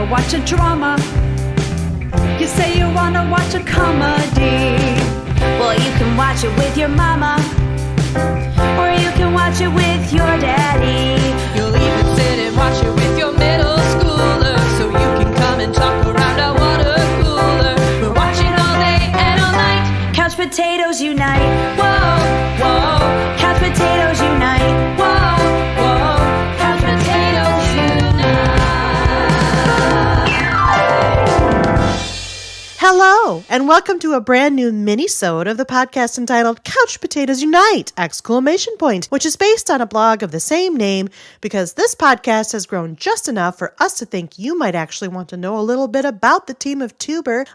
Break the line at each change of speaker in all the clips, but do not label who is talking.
wanna watch a drama. You say you wanna watch a comedy. Well, you can watch it with your mama, or you can watch it with your daddy. You'll even sit and watch it with your middle schooler, so you can come and talk around a water cooler. We're watching all day and all night. Couch potatoes unite. Whoa, whoa. Couch potatoes unite. Whoa, whoa. Couch potatoes unite.
Hello, and welcome to a brand new mini-sode of the podcast entitled Couch Potatoes Unite! Exclamation point, which is based on a blog of the same name because this podcast has grown just enough for us to think you might actually want to know a little bit about the team of tubular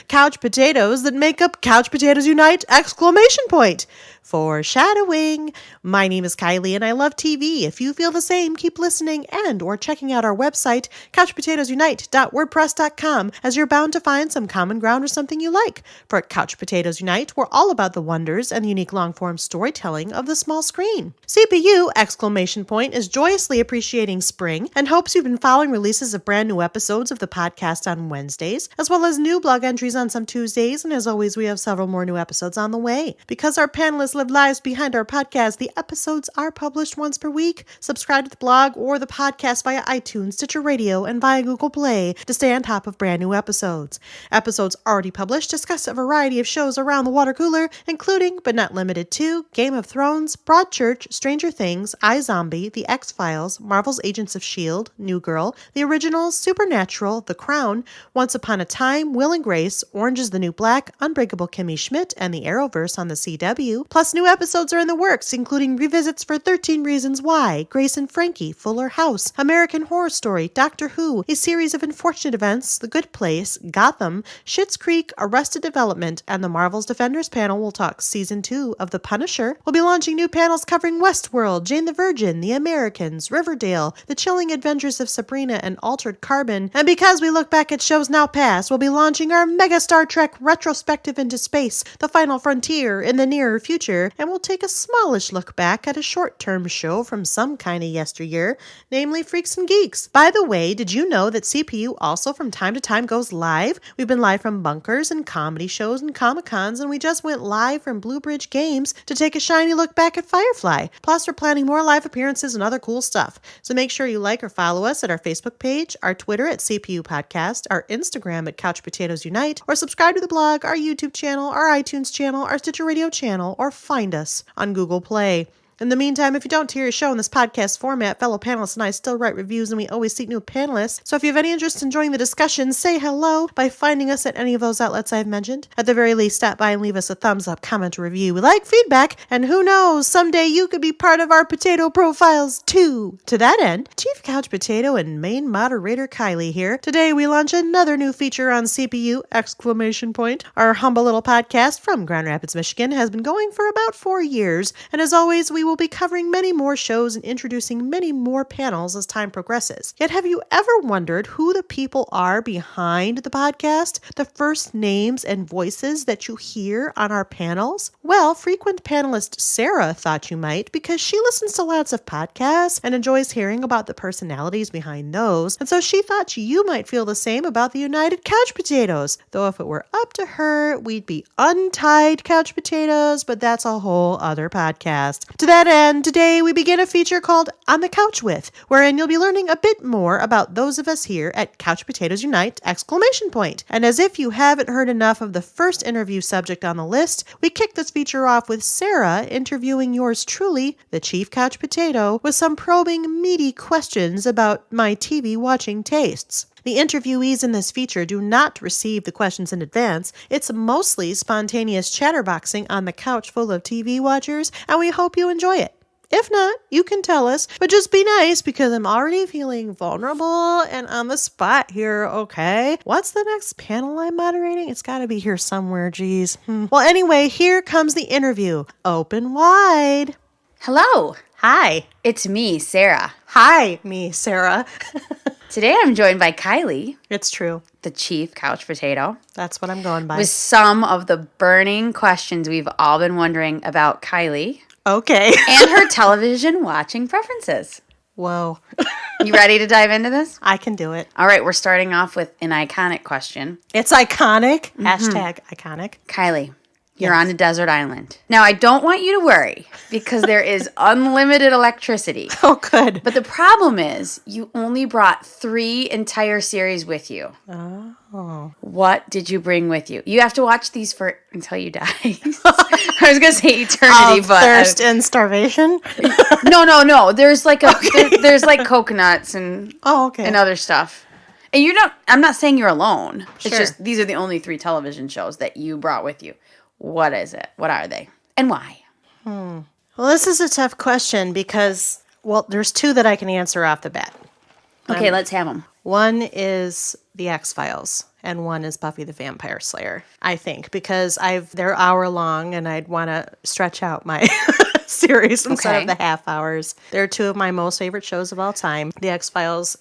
couch potatoes that make up Couch Potatoes Unite! Exclamation point. Foreshadowing. My name is Kylie and I love TV. If you feel the same, keep listening and or checking out our website, couchpotatoesunite.wordpress.com, as you're bound to find some common ground or something you like. For Couch Potatoes Unite, we're all about the wonders and unique long-form storytelling of the small screen. CPU, exclamation point, is joyously appreciating spring and hopes you've been following releases of brand new episodes of the podcast on Wednesdays, as well as new blog entries on some Tuesdays, and as always, we have several more new episodes on the way. Because our panelists live lives behind our podcast, the episodes are published once per week. Subscribe to the blog or the podcast via iTunes, Stitcher Radio, and via Google Play to stay on top of brand new episodes. Episodes already published discuss a variety of shows around the water cooler, including, but not limited to, Game of Thrones, Broadchurch, Stranger Things, iZombie, The X-Files, Marvel's Agents of S.H.I.E.L.D., New Girl, The Originals, Supernatural, The Crown, Once Upon a Time, Will and Grace, Orange is the New Black, Unbreakable Kimmy Schmidt, and the Arrowverse on the CW, plus new episodes are in the works, including revisits for 13 Reasons Why, Grace and Frankie, Fuller House, American Horror Story, Doctor Who, a series of unfortunate events, The Good Place, Gotham, Schitt's Creek, Arrested Development, and the Marvel's Defenders panel will talk Season 2 of The Punisher. We'll be launching new panels covering Westworld, Jane the Virgin, The Americans, Riverdale, The Chilling Adventures of Sabrina, and Altered Carbon. And because we look back at shows now past, we'll be launching our Mega Star Trek retrospective into space, The Final Frontier, in the near future, and we'll take a smallish look back at a short-term show from some kind of yesteryear, namely Freaks and Geeks. By the way, did you know that CPU also from time to time goes live? We've been live from bunkers and comedy shows and Comic-Cons, and we just went live from Blue Bridge Games to take a shiny look back at Firefly. Plus, we're planning more live appearances and other cool stuff. So make sure you like or follow us at our Facebook page, our Twitter at CPU Podcast, our Instagram at Couch Potatoes Unite, or subscribe to the blog, our YouTube channel, our iTunes channel, our Stitcher Radio channel, or find us on Google Play. In the meantime, if you don't hear a show in this podcast format, fellow panelists and I still write reviews and we always seek new panelists. So if you have any interest in joining the discussion, say hello by finding us at any of those outlets I've mentioned. At the very least, stop by and leave us a thumbs up, comment, or review. We like feedback, and who knows, someday you could be part of our potato profiles too. To that end, Chief Couch Potato and main moderator Kylie here. Today we launch another new feature on CPU, exclamation point. Our humble little podcast from Grand Rapids, Michigan has been going for about 4 years, and as always, we will be covering many more shows and introducing many more panels as time progresses. Yet have you ever wondered who the people are behind the podcast? The first names and voices that you hear on our panels? Well, frequent panelist Sarah thought you might because she listens to lots of podcasts and enjoys hearing about the personalities behind those, and so she thought you might feel the same about the United Couch Potatoes. Though if it were up to her, we'd be untied couch potatoes, but that's a whole other podcast. To that end, today we begin a feature called On the Couch With, wherein you'll be learning a bit more about those of us here at Couch Potatoes Unite! Exclamation point. And as if you haven't heard enough of the first interview subject on the list, we kick this feature off with Sarah interviewing yours truly, the Chief Couch Potato, with some probing, meaty questions about my TV watching tastes. The interviewees in this feature do not receive the questions in advance. It's mostly spontaneous chatterboxing on the couch full of TV watchers, and we hope you enjoy it. If not, you can tell us, but just be nice because I'm already feeling vulnerable and on the spot here, okay? What's the next panel I'm moderating? It's got to be here somewhere, geez. Well, anyway, here comes the interview. Open wide.
Hello.
Hi.
It's me, Sarah.
Hi, me, Sarah.
Today I'm joined by Kylie.
It's true.
The Chief Couch Potato.
That's what I'm going by.
With some of the burning questions we've all been wondering about Kylie.
Okay.
And her television watching preferences.
Whoa.
You ready to dive into this?
I can do it.
All right, we're starting off with an iconic question.
It's iconic. Hashtag iconic.
Kylie, you're on a desert island. Now, I don't want you to worry because there is unlimited electricity.
Oh, good.
But the problem is you only brought 3 entire series with you.
Oh.
What did you bring with you? You have to watch these for until you die. I was going to say eternity, but
thirst and starvation?
no. There's like there's like coconuts and
okay.
and other stuff. And I'm not saying you're alone. It's
Sure.
just these are the only 3 television shows that you brought with you. What is it? What are they? And why?
Well, this is a tough question because, there's 2 that I can answer off the bat.
Okay, let's have them.
One is The X-Files, and one is Buffy the Vampire Slayer, I think, because they're hour long, and I'd want to stretch out my series instead of the half hours. They're 2 of my most favorite shows of all time. The X-Files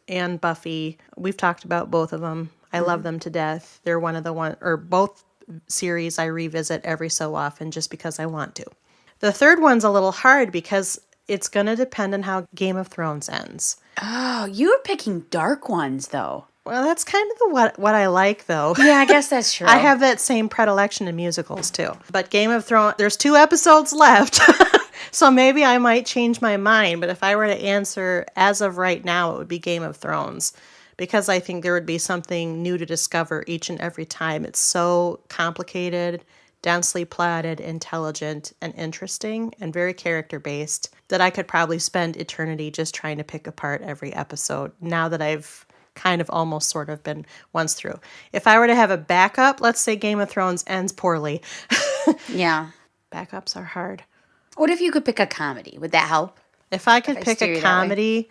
and Buffy, we've talked about both of them. I love them to death. They're both series I revisit every so often just because I want to. The third one's a little hard because it's going to depend on how Game of Thrones ends.
Oh, you were picking dark ones, though.
Well, that's kind of what I like, though.
Yeah, I guess that's true.
I have that same predilection in musicals, too. But Game of Thrones, there's 2 episodes left, so maybe I might change my mind. But if I were to answer as of right now, it would be Game of Thrones, because I think there would be something new to discover each and every time. It's so complicated, densely plotted, intelligent, and interesting, and very character-based that I could probably spend eternity just trying to pick apart every episode now that I've kind of almost sort of been once through. If I were to have a backup, let's say Game of Thrones ends poorly.
Yeah.
Backups are hard.
What if you could pick a comedy? Would that help?
If I could
If I
pick
steer
a
you that way?
comedy,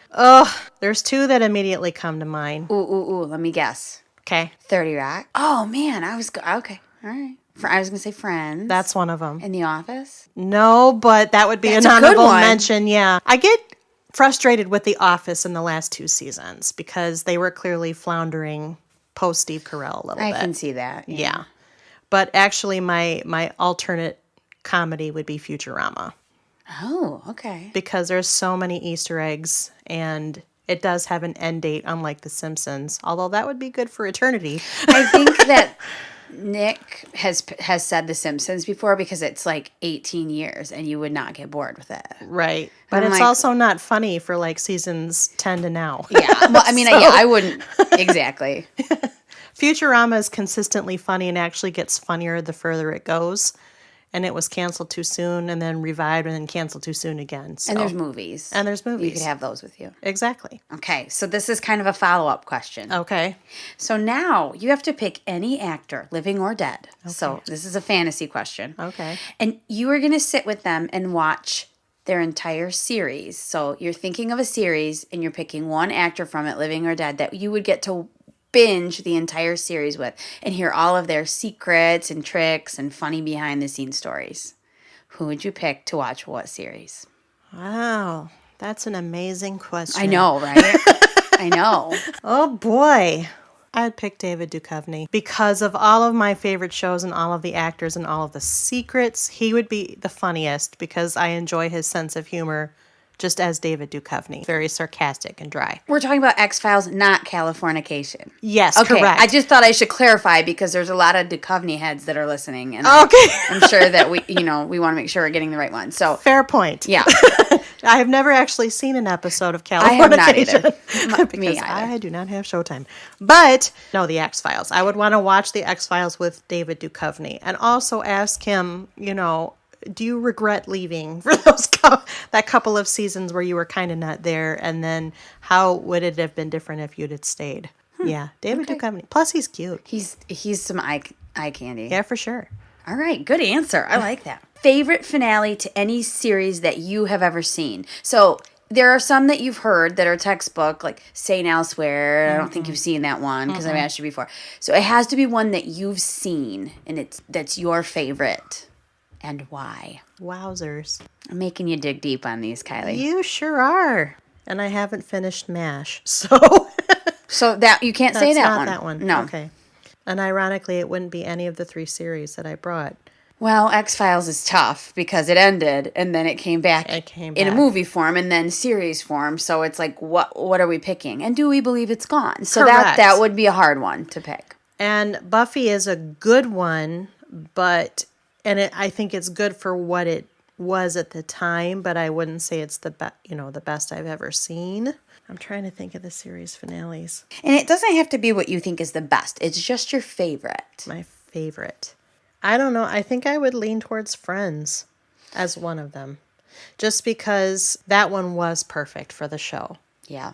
there's 2 that immediately come to mind.
Ooh, let me guess.
Okay,
30 Rock. Oh, man, okay. All right. I was going to say Friends.
that's one of them.
In The Office.
No, but that would be
That's
an
a good
honorable
one.
mention, yeah. I get frustrated with The Office in the last 2 seasons because they were clearly floundering post Steve Carell a little
I
bit.
can see that.
Yeah. But actually my alternate comedy would be Futurama
Oh, okay.
because there's so many Easter eggs and it does have an end date unlike The Simpsons, although that would be good for eternity.
I think that Nick has said The Simpsons before because it's like 18 years and you would not get bored with it.
Right. But
I'm
it's
like-
also not funny for like seasons 10 to now.
Yeah. Well, I mean, yeah, I wouldn't. Exactly.
Futurama is consistently funny and actually gets funnier the further it goes. And it was canceled too soon and then revived and then canceled too soon again. So.
And there's movies.
And there's movies.
You could have those with you.
Exactly.
Okay. So this is kind of a follow-up question.
Okay.
So now you have to pick any actor, living or dead. So this is a fantasy question.
Okay.
And you are going to sit with them and watch their entire series. So you're thinking of a series and you're picking one actor from it, living or dead, that you would get to binge the entire series with and hear all of their secrets and tricks and funny behind-the-scenes stories. Who would you pick to watch what series?
Wow. That's an amazing question.
I know, right? I know.
Oh, boy. I'd pick David Duchovny because of all of my favorite shows and all of the actors and all of the secrets. He would be the funniest because I enjoy his sense of humor just as David Duchovny. Very sarcastic and dry.
We're talking about X-Files, not Californication.
Yes,
Okay,
correct.
I just thought I should clarify because there's a lot of Duchovny heads that are listening, and
Okay.
I'm sure that we want to make sure we're getting the right one. So,
Fair point.
yeah,
I have never actually seen an episode of
I have not
Californication.
either.
because
Me either.
I do not have Showtime. But, no, The X-Files. I would want to watch The X-Files with David Duchovny and also ask him, do you regret leaving for that couple of seasons where you were kind of not there? And then how would it have been different if you'd had stayed? Yeah, David Duchovny. Plus, he's cute.
he's some eye candy.
Yeah, for sure.
All right, good answer. I like that. Favorite finale to any series that you have ever seen? So there are some that you've heard that are textbook, like St. Elsewhere. I don't think you've seen that one because I've asked you before. So it has to be one that you've seen and that's your favorite. And why?
Wowzers.
I'm making you dig deep on these, Kylie.
You sure are. And I haven't finished MASH, so...
So that you can't say
That's
that
not
one.
that one.
No.
Okay. And ironically, it wouldn't be any of the 3 series that I brought.
Well, X-Files is tough because it ended and then it came back in a movie form and then series form. So it's like, what are we picking? And do we believe it's gone? So
Correct.
that would be a hard one to pick.
And Buffy is a good one, I think it's good for what it was at the time, but I wouldn't say it's the best I've ever seen. I'm trying to think of the series finales.
And it doesn't have to be what you think is the best. It's just your favorite.
My favorite. I don't know. I think I would lean towards Friends as one of them. Just because that one was perfect for the show.
Yeah.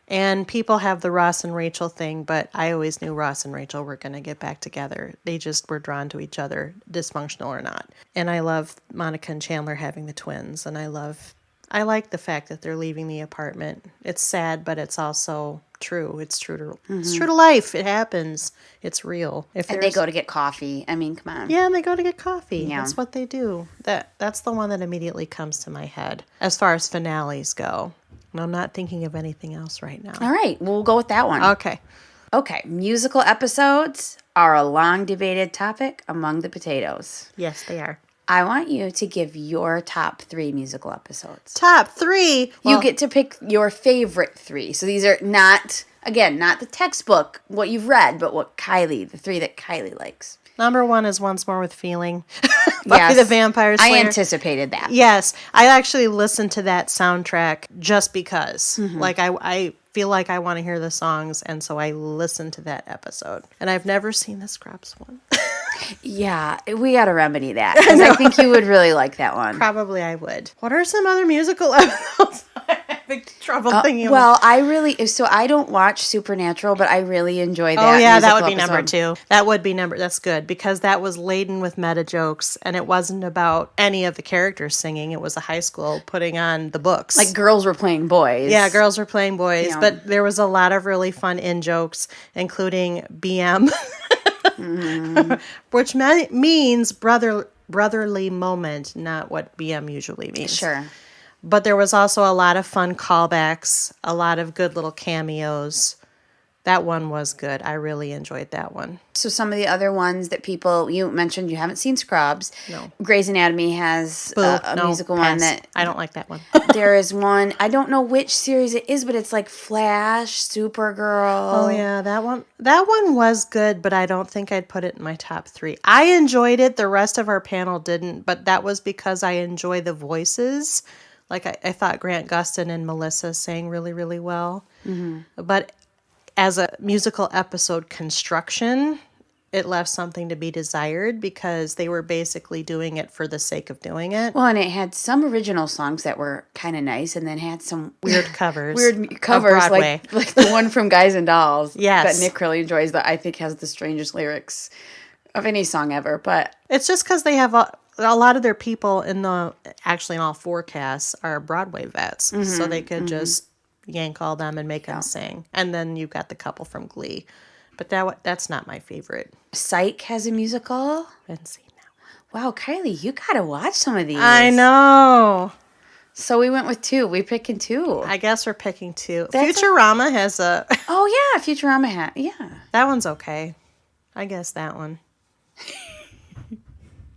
And people have the Ross and Rachel thing, but I always knew Ross and Rachel were going to get back together. They just were drawn to each other, dysfunctional or not. And I love Monica and Chandler having the twins. And I like the fact that they're leaving the apartment. It's sad, but it's also true. It's true to life. It happens. It's real.
And they go to get coffee. I mean, come on.
Yeah, and they go to get coffee.
Yeah.
That's what they do. That's the one that immediately comes to my head as far as finales go. And I'm not thinking of anything else right now.
All right. We'll go with that one.
Okay.
Okay. Musical episodes are a long debated topic among the potatoes.
Yes, they are.
I want you to give your top 3 musical episodes.
Top 3?
You get to pick your favorite 3. So these are not the textbook, what you've read, but the 3 that Kylie likes.
Number 1 is Once More with Feeling. Buffy the Vampire Slayer.
I anticipated that.
Yes. I actually listened to that soundtrack just because. Like, I feel like I want to hear the songs, and so I listened to that episode. And I've never seen the Scrubs one.
Yeah, we got to remedy that. Because I think you would really like that one.
Probably I would. What are some other musical episodes? I'm having trouble thinking.
Well, I don't watch Supernatural, but I really enjoy that.
Oh yeah, that would be
episode.
number 2. That would be that's good, because that was laden with meta jokes, and it wasn't about any of the characters singing. It was a high school putting on the books.
Like girls were playing boys.
Yeah, girls were playing boys,
Yeah.
but there was a lot of really fun in-jokes, including BM, which means brotherly moment, not what BM usually means.
Sure.
But there was also a lot of fun callbacks, a lot of good little cameos. That one was good. I really enjoyed that one.
So some of the other ones that you mentioned, you haven't seen Scrubs.
No.
Grey's Anatomy has a musical
pass.
one that...
I don't like that one.
There is one, I don't know which series it is, but it's like Flash, Supergirl.
Oh, yeah, that one was good, but I don't think I'd put it in my top 3. I enjoyed it. The rest of our panel didn't, but that was because I enjoy the voices. Like, I thought Grant Gustin and Melissa sang really, really well. Mm-hmm. But as a musical episode construction, it left something to be desired because they were basically doing it for the sake of doing it.
Well, and it had some original songs that were kind of nice, and then had some
weird covers.
like the one from Guys and Dolls.
Yes.
That Nick really enjoys, that I think has the strangest lyrics of any song ever. But
it's just because they have a lot of their people in all 4 casts are Broadway vets, so they could just yank all them and make them sing. And then you've got the couple from Glee. But that's not my favorite.
Psych has a musical.
I haven't seen that one.
Wow, Kylie, you gotta watch some of these.
I know.
So we went with 2. We picking 2.
I guess we're picking 2. Futurama has a...
Oh, yeah, Futurama hat. Yeah.
That one's okay. I guess that one.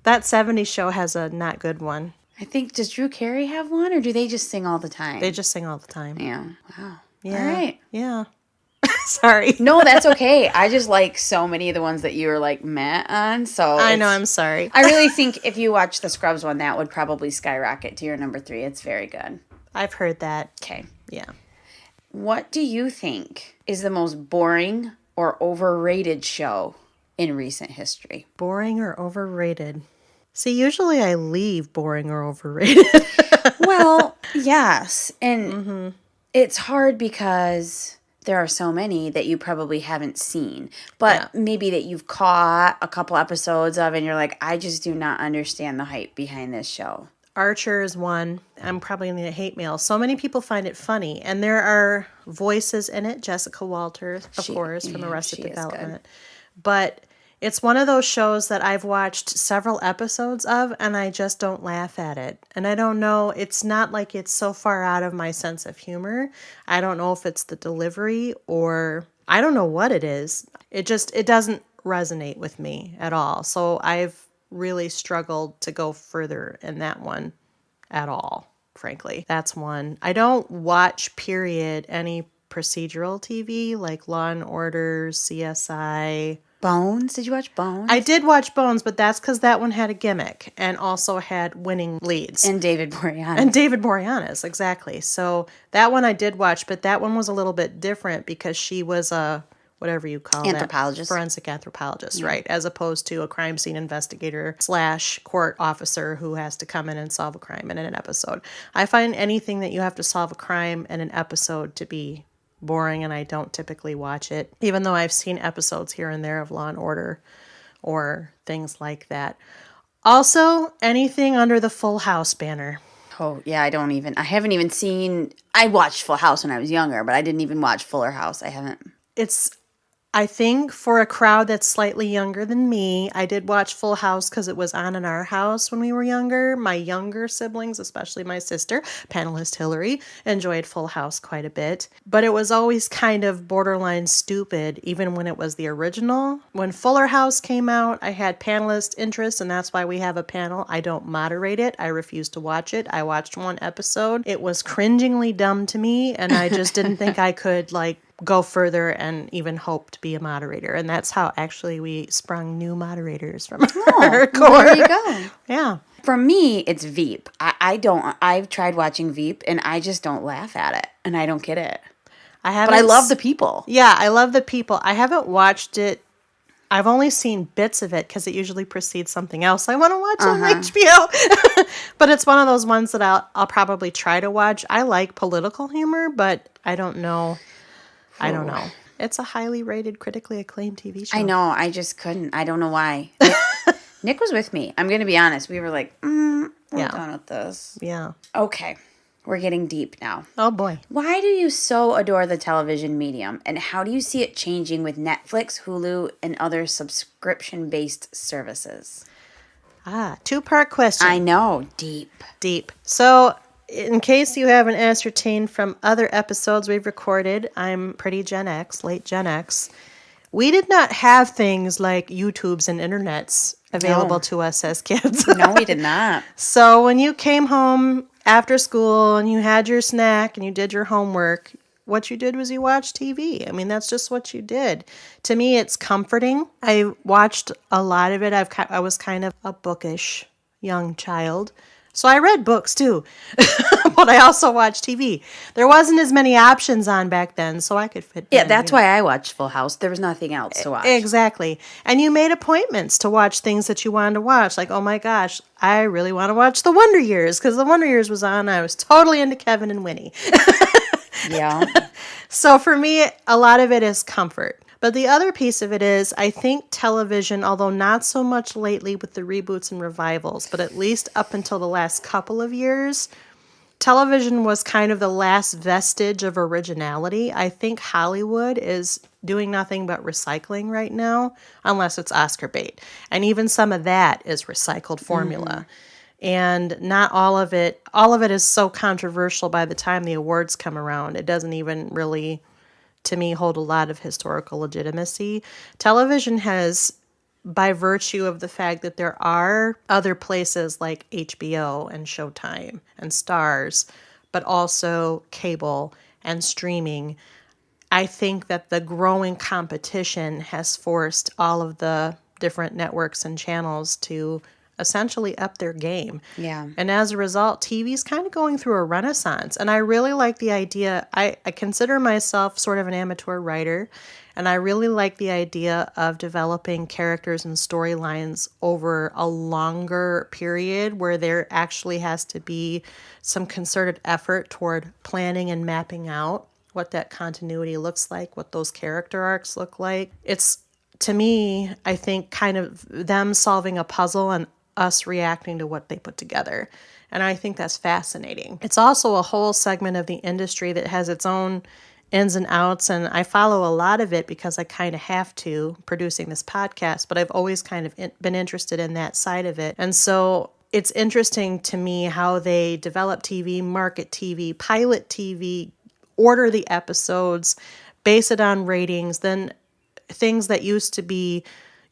That 70s show has a not good one.
I think, does Drew Carey have one, or do they just sing all the time?
They just sing all the time.
Yeah. Wow.
Yeah.
All right.
Yeah. Sorry.
No, that's okay. I just like so many of the ones that you were like meh on. So
I know, I'm sorry.
I really think if you watch the Scrubs one, that would probably skyrocket to your number 3. It's very good.
I've heard that.
Okay.
Yeah.
What do you think is the most boring or overrated show in recent history?
Boring or overrated? See, usually I leave boring or overrated.
Well, yes. And it's hard because there are so many that you probably haven't seen, but maybe that you've caught a couple episodes of and you're like, I just do not understand the hype behind this show.
Archer is one. I'm probably going to hate mail. So many people find it funny. And there are voices in it. Jessica Walters, of course, from Arrested Development. But it's one of those shows that I've watched several episodes of, and I just don't laugh at it. And I don't know, it's not like it's so far out of my sense of humor. I don't know if it's the delivery or I don't know what it is. It doesn't resonate with me at all. So I've really struggled to go further in that one at all, frankly. That's one. I don't watch, period, any procedural TV like Law and Order, CSI.
Bones? Did you watch Bones?
I did watch Bones, but that's because that one had a gimmick and also had winning leads.
And David Boreanaz.
And David Boreanaz, exactly. So that one I did watch, but that one was a little bit different because she was a, whatever you call
Anthropologist.
that, forensic anthropologist, right? As opposed to a crime scene investigator / court officer who has to come in and solve a crime in an episode. I find anything that you have to solve a crime in an episode to be boring, and I don't typically watch it, even though I've seen episodes here and there of Law and Order or things like that. Also, anything under the Full House banner.
Oh, yeah, I haven't even seen, I watched Full House when I was younger, but I didn't even watch Fuller House. I haven't.
It's, I think, for a crowd that's slightly younger than me. I did watch Full House because it was on in our house when we were younger. My younger siblings, especially my sister, panelist Hillary, enjoyed Full House quite a bit. But it was always kind of borderline stupid, even when it was the original. When Fuller House came out, I had panelist interest, and that's why we have a panel. I don't moderate it. I refuse to watch it. I watched one episode. It was cringingly dumb to me, and I just didn't think I could, go further and even hope to be a moderator. And that's how actually we sprung new moderators from our core.
Well, there you go.
Yeah.
For me, it's Veep. I've tried watching Veep and I just don't laugh at it and I don't get it. But I love the people.
Yeah, I love the people. I haven't watched it. I've only seen bits of it because it usually precedes something else I want to watch on HBO. But it's one of those ones that I'll probably try to watch. I like political humor, but I don't know. I don't know. It's a highly rated, critically acclaimed TV show.
I know. I just couldn't. I don't know why. Nick was with me. I'm going to be honest. We were like, we're done with this.
Yeah.
Okay. We're getting deep now.
Oh, boy.
Why do you so adore the television medium? And how do you see it changing with Netflix, Hulu, and other subscription-based services?
Two-part question.
I know. Deep.
So, in case you haven't ascertained from other episodes we've recorded, I'm pretty Gen X, late Gen X. We did not have things like YouTubes and internets available to us as kids.
No, we did not.
So when you came home after school and you had your snack and you did your homework, what you did was you watched TV. I mean, that's just what you did. To me, it's comforting. I watched a lot of it. I was kind of a bookish young child. So I read books too, but I also watched TV. There wasn't as many options on back then, so I could fit.
Yeah, that's why I watched Full House. There was nothing else to watch.
Exactly. And you made appointments to watch things that you wanted to watch. Like, oh my gosh, I really want to watch The Wonder Years because The Wonder Years was on. I was totally into Kevin and Winnie.
Yeah.
So for me, a lot of it is comfort. But the other piece of it is, I think television, although not so much lately with the reboots and revivals, but at least up until the last couple of years, television was kind of the last vestige of originality. I think Hollywood is doing nothing but recycling right now, unless it's Oscar bait. And even some of that is recycled formula. And not all of it is so controversial by the time the awards come around. It doesn't even really, to me, hold a lot of historical legitimacy. Television has, by virtue of the fact that there are other places like HBO and Showtime and Starz, but also cable and streaming, I think that the growing competition has forced all of the different networks and channels to essentially up their game.
Yeah.
And as a result, TV's kind of going through a renaissance. And I really like the idea. I consider myself sort of an amateur writer, and I really like the idea of developing characters and storylines over a longer period where there actually has to be some concerted effort toward planning and mapping out what that continuity looks like, what those character arcs look like. It's, to me, I think kind of them solving a puzzle and us reacting to what they put together. And I think that's fascinating. It's also a whole segment of the industry that has its own ins and outs, and I follow a lot of it because I kind of have to, producing this podcast, but I've always kind of been interested in that side of it. And so it's interesting to me how they develop TV, market TV, pilot TV, order the episodes, base it on ratings, then things that used to be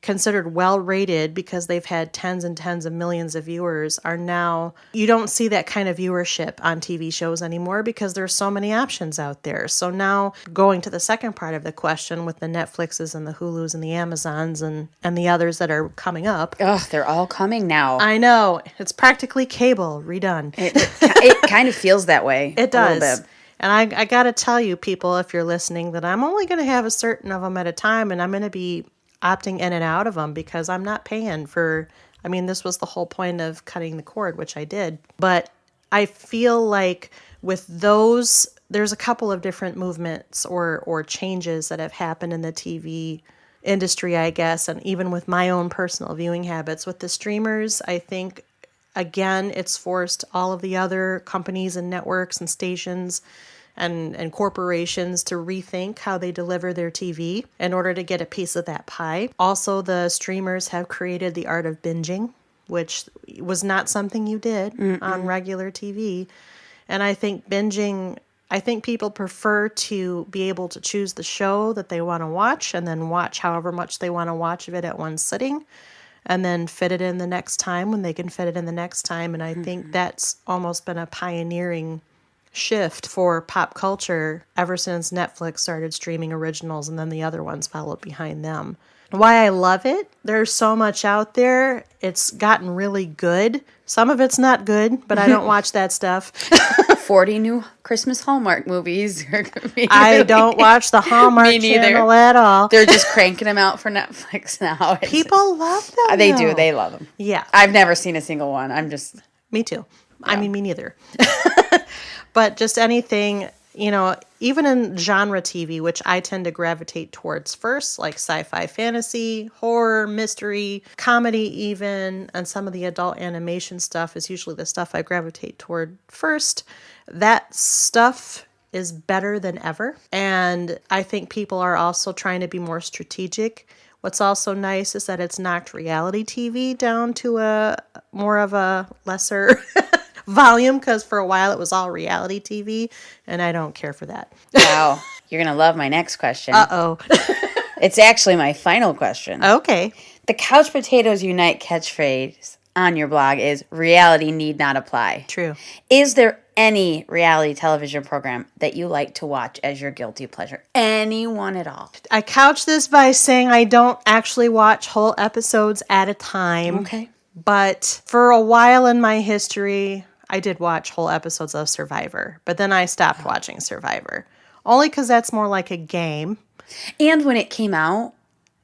considered well rated because they've had tens and tens of millions of viewers are now, you don't see that kind of viewership on TV shows anymore because there's so many options out there. So now going to the second part of the question with the Netflixes and the Hulus and the Amazons and the others that are coming up.
Oh, they're all coming now.
I know. It's practically cable redone.
It kind of feels that way.
It
a little
does.
bit.
And I got to tell you, people, if you're listening, that I'm only going to have a certain of them at a time, and I'm going to be opting in and out of them because I'm not paying for, I mean, this was the whole point of cutting the cord, which I did. But I feel like with those, there's a couple of different movements or changes that have happened in the TV industry, I guess, and even with my own personal viewing habits. With the streamers, I think, again, it's forced all of the other companies and networks and stations and corporations to rethink how they deliver their TV in order to get a piece of that pie. Also, the streamers have created the art of binging, which was not something you did on regular TV. And I think binging, I think people prefer to be able to choose the show that they want to watch and then watch however much they want to watch of it at one sitting, and then fit it in the next time when they can fit it in the next time. And I think that's almost been a pioneering shift for pop culture ever since Netflix started streaming originals and then the other ones followed behind them. Why I love it, there's so much out there. It's gotten really good. Some of it's not good, but I don't watch that stuff.
40 new Christmas Hallmark movies.
I don't watch the Hallmark Channel at all.
They're just cranking them out for Netflix now.
People love them.
They
though.
do. They love them.
Yeah.
I've never seen a single one.
Me too.
Yeah.
I mean, me neither. But just anything, you know, even in genre TV, which I tend to gravitate towards first, like sci-fi, fantasy, horror, mystery, comedy even, and some of the adult animation stuff is usually the stuff I gravitate toward first. That stuff is better than ever. And I think people are also trying to be more strategic. What's also nice is that it's knocked reality TV down to a more of a lesser volume, because for a while it was all reality TV, and I don't care for that.
Wow. You're going to love my next question.
Uh-oh.
It's actually my final question.
Okay.
The Couch Potatoes Unite catchphrase on your blog is reality need not apply.
True.
Is there any reality television program that you like to watch as your guilty pleasure? Anyone at all?
I couch this by saying I don't actually watch whole episodes at a time.
Okay.
But for a while in my history, I did watch whole episodes of Survivor. But then I stopped watching Survivor. Only because that's more like a game.
And when it came out,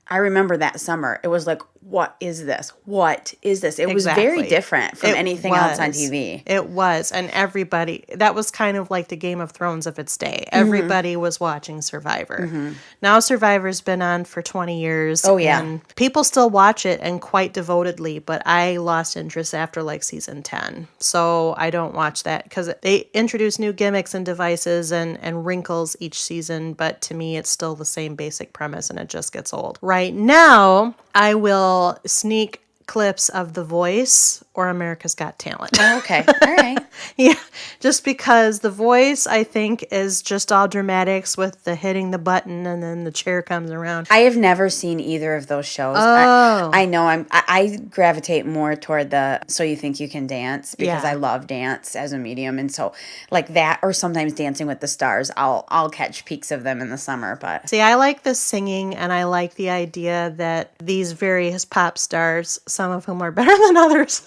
I remember that summer, it was like, what is this? What is this? It was very different from anything else on TV.
It was. And everybody, that was kind of like the Game of Thrones of its day. Everybody was watching Survivor. Now Survivor's been on for 20 years.
Oh, yeah.
And people still watch it, and quite devotedly, but I lost interest after like season 10. So I don't watch that because they introduce new gimmicks and devices and wrinkles each season. But to me, it's still the same basic premise, and it just gets old. Right now, I will sneak clips of The Voice or America's Got Talent.
Oh, okay. All right.
Yeah, just because The Voice, I think, is just all dramatics with the hitting the button and then the chair comes around.
I have never seen either of those shows.
Oh.
I know I gravitate more toward the So You Think You Can Dance because I love dance as a medium, and so like that, or sometimes Dancing with the Stars. I'll catch peeks of them in the summer. But
See, I like the singing, and I like the idea that these various pop stars, some of whom are better than others,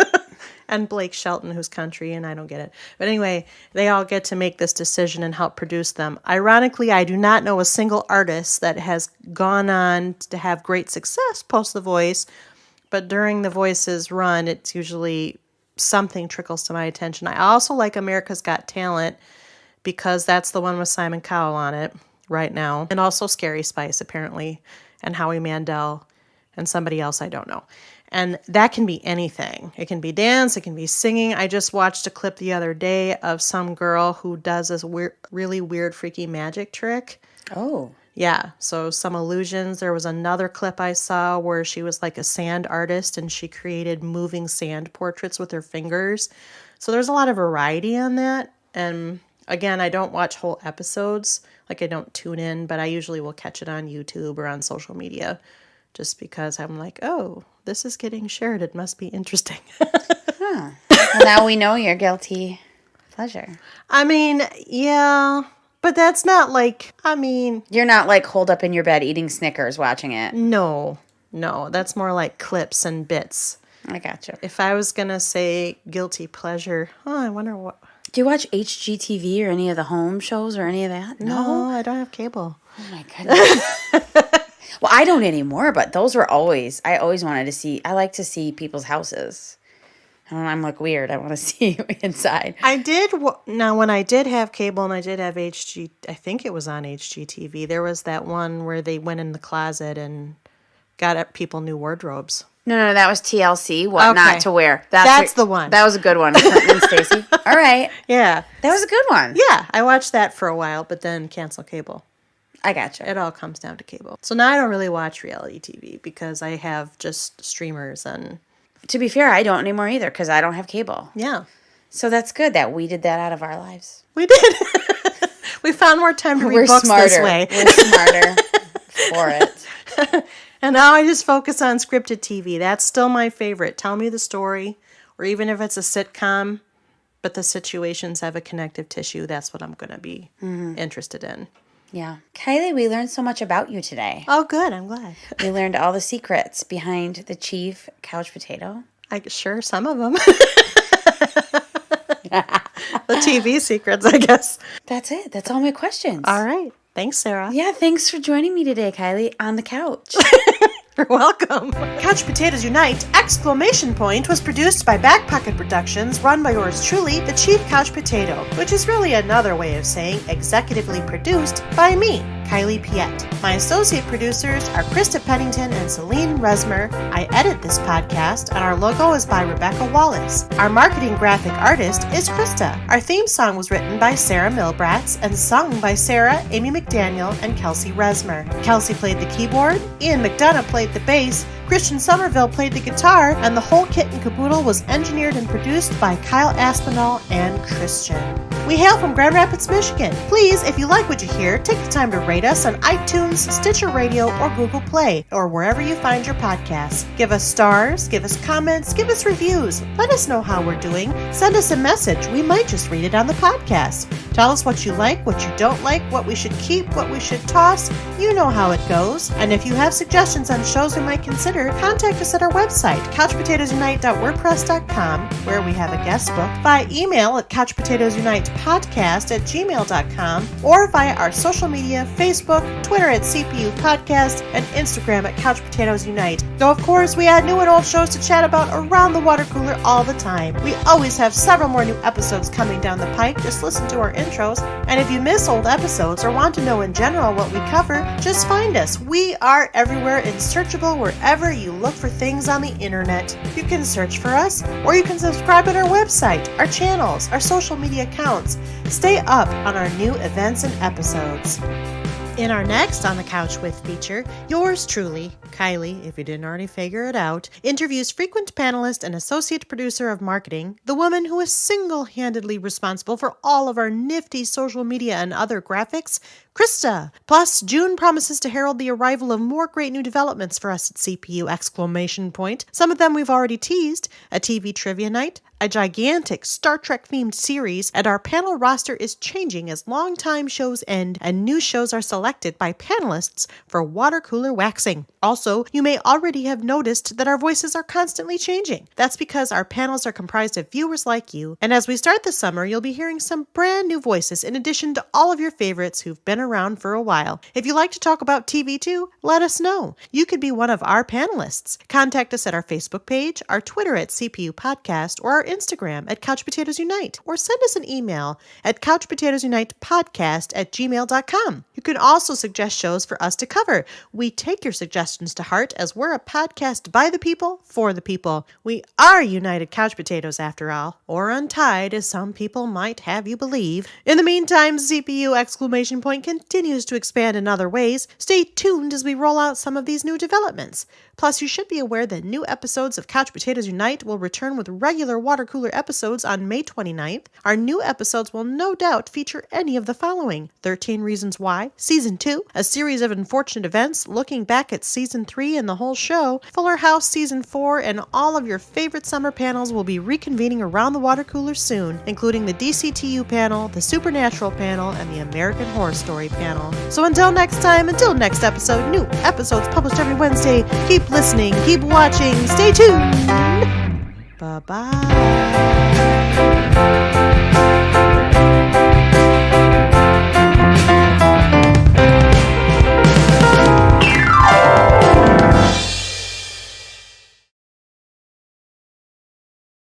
and Blake Shelton, who's country, and I don't get it. But anyway, they all get to make this decision and help produce them. Ironically, I do not know a single artist that has gone on to have great success post The Voice, but during The Voice's run, it's usually something trickles to my attention. I also like America's Got Talent because that's the one with Simon Cowell on it right now, and also Scary Spice, apparently, and Howie Mandel, and somebody else I don't know. And that can be anything. It can be dance. It can be singing. I just watched a clip the other day of some girl who does this really weird, freaky magic trick.
oh,
Yeah, so some illusions. There was another clip I saw where she was like a sand artist and she created moving sand portraits with her fingers. So there's a lot of variety on that. And again, I don't watch whole episodes. Like I don't tune in, but I usually will catch it on YouTube or on social media just because I'm like, oh, this is getting shared. It must be interesting.
Well, now we know your guilty pleasure.
I mean, yeah, but that's not like,
You're not like holed up in your bed eating Snickers watching it.
no, that's more like clips and bits.
I gotcha.
If I was going to say guilty pleasure, I wonder what.
Do you watch HGTV or any of the home shows or any of that?
No, I don't have cable.
Oh my goodness. Well, I don't anymore, but those were always, I always wanted to see, I like to see people's houses. And I'm like weird. I want to see inside.
I did, now when I did have cable and I did have I think it was on HGTV, there was that one where they went in the closet and got people new wardrobes.
No, that was TLC. What
Okay.
not to wear.
That's the one.
That was a good one. Clinton and Stacy. All right.
Yeah.
That was a good one.
Yeah, I watched that for a while, but then cancel cable.
I gotcha.
It all comes down to cable. So now I don't really watch reality TV because I have just streamers and...
To be fair, I don't anymore either because I don't have cable.
Yeah.
So that's good that we did that out of our lives.
We did. We found more time to read books
smarter.
this way.
We're smarter for it.
And now I just focus on scripted TV. That's still my favorite. Tell me the story, or even if it's a sitcom, but the situations have a connective tissue, that's what I'm going to be interested in.
Yeah. Kylie, we learned so much about you today.
Oh, good. I'm glad.
We learned all the secrets behind the chief couch potato.
Sure, some of them. The TV secrets, I guess.
That's it. That's all my questions.
All right. Thanks, Sarah.
Yeah, thanks for joining me today, Kylie, on the couch.
You're welcome. Couch Potatoes Unite! Was produced by Back Pocket Productions, run by yours truly, the Chief Couch Potato, which is really another way of saying executively produced by me, Kylie Piette. My associate producers are Krista Pennington and Selene Rezmer. I edit this podcast, and our logo is by Rebecca Wallace. Our marketing graphic artist is Krista. Our theme song was written by Sarah Milbratz and sung by Sarah, Amy McDaniel, and Kelsey Rezmer. Kelsey played the keyboard, Ian McDonough played the bass, Christian Somerville played the guitar, and the whole kit and caboodle was engineered and produced by Kyle Aspinall and Christian. We hail from Grand Rapids, Michigan. Please, if you like what you hear, take the time to rate us on iTunes, Stitcher Radio, or Google Play, or wherever you find your podcasts. Give us stars, give us comments, give us reviews. Let us know how we're doing. Send us a message. We might just read it on the podcast. Tell us what you like, what you don't like, what we should keep, what we should toss. You know how it goes. And if you have suggestions on shows we might consider, contact us at our website, couchpotatoesunite.wordpress.com, where we have a guest book, via email at couchpotatoesunitepodcast@gmail.com, or via our social media, Facebook, Twitter at CPU Podcast, and Instagram at Couch Potatoes Unite. Though, of course, we add new and old shows to chat about around the water cooler all the time. We always have several more new episodes coming down the pike. Just listen to our intros. And if you miss old episodes or want to know in general what we cover, just find us. We are everywhere and searchable wherever you look for things on the internet. You can search for us, or you can subscribe at our website, our channels, our social media accounts. Stay up on our new events and episodes. In our next On the Couch With feature, yours truly, Kylie, if you didn't already figure it out, interviews frequent panelist and associate producer of marketing, the woman who is single-handedly responsible for all of our nifty social media and other graphics, Krista. Plus, June promises to herald the arrival of more great new developments for us at CPU! Some of them we've already teased, a TV trivia night, a gigantic Star Trek-themed series, and our panel roster is changing as longtime shows end and new shows are selected by panelists for water cooler waxing. Also, you may already have noticed that our voices are constantly changing. That's because our panels are comprised of viewers like you, and as we start the summer, you'll be hearing some brand new voices in addition to all of your favorites who've been around for a while. If you like to talk about TV too, let us know. You could be one of our panelists. Contact us at our Facebook page, our Twitter at CPU Podcast, or our Instagram at Couch Potatoes Unite, or send us an email at couchpotatoesunitepodcast@gmail.com. You can also suggest shows for us to cover. We take your suggestions to heart as we're a podcast by the people, for the people. We are United Couch Potatoes after all, or untied as some people might have you believe. In the meantime, CPU! continues to expand in other ways. Stay tuned as we roll out some of these new developments. Plus, you should be aware that new episodes of Couch Potatoes Unite will return with regular water cooler episodes on May 29th. Our new episodes will no doubt feature any of the following: 13 Reasons Why, Season 2, a series of unfortunate events looking back at Season 3 and the whole show, Fuller House Season 4, and all of your favorite summer panels will be reconvening around the water cooler soon, including the DCTU panel, the Supernatural panel, and the American Horror Story panel. So until next episode, new episodes published every Wednesday. Keep listening, keep watching, stay tuned. Bye-bye.